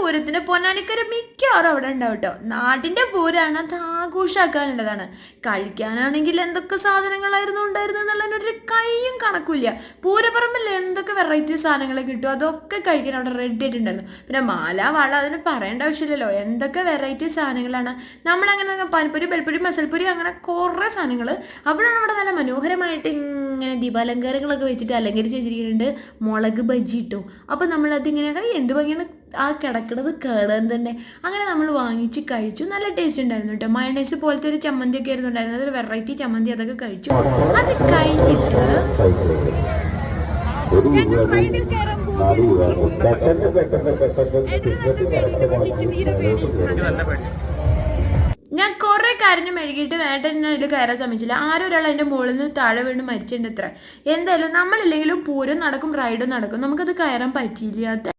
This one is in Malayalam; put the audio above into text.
പൂരത്തിന് പൊന്നാനിക്കര മിക്കവാറും അവിടെ ഉണ്ടാവും കേട്ടോ. നാടിന്റെ പൂരാണ്, അത് ആഘോഷാക്കാനുള്ളതാണ്. കഴിക്കാനാണെങ്കിൽ എന്തൊക്കെ സാധനങ്ങളായിരുന്നു ഉണ്ടായിരുന്നത് എന്നുള്ളതിനൊരു കയ്യും കണക്കില്ല. പൂരപ്പറമ്പിൽ എന്തൊക്കെ വെറൈറ്റി സാധനങ്ങൾ കിട്ടും അതൊക്കെ കഴിക്കാൻ അവിടെ റെഡി ആയിട്ടുണ്ടായിരുന്നു. പിന്നെ മാല വള അതിന് പറയേണ്ട ആവശ്യമില്ലല്ലോ, എന്തൊക്കെ വെറൈറ്റി സാധനങ്ങളാണ്. നമ്മളങ്ങനെ പാനിപ്പൂരി ബെൽപ്പൂരി മസൽപ്പൂരി അങ്ങനെ കുറേ സാധനങ്ങൾ അവിടെയാണ്. അവിടെ നല്ല മനോഹരമായിട്ട് ഇങ്ങനെ ദീപാലങ്കാരങ്ങളൊക്കെ വെച്ചിട്ട് അലങ്കരിച്ച് വെച്ചിരിക്കുന്നുണ്ട്. മുളക് ബജ്ജി ഇട്ടു. അപ്പം നമ്മളതിങ്ങനെ എന്ത് ഭംഗിയാണ് ആ കിടക്കുന്നത് കേടാൻ തന്നെ. അങ്ങനെ നമ്മൾ വാങ്ങിച്ച് കഴിച്ചു. നല്ല ടേസ്റ്റ് ഉണ്ടായിരുന്നു കേട്ടോ. മയണൈസ് പോലത്തെ ഒരു ചമ്മന്തി ഒക്കെ ആയിരുന്നു ഉണ്ടായിരുന്നത്, ഒരു വെറൈറ്റി ചമ്മന്തി. അതൊക്കെ കഴിച്ചു. അത് കഴിഞ്ഞിട്ട് ഞാൻ കുറെ കരഞ്ഞു മെഴുകിയിട്ട് വേട്ടൻ അതിൽ കയറാൻ ശ്രമിച്ചില്ല. ആരും ഒരാൾ അതിന്റെ മുകളിൽ നിന്ന് താഴെ വീണ് മരിച്ചിട്ടുണ്ട്. ഇത്ര എന്തായാലും നമ്മളില്ലെങ്കിലും പൂരം നടക്കും, റൈഡും നടക്കും, നമുക്കത് കയറാൻ പറ്റിയില്ല.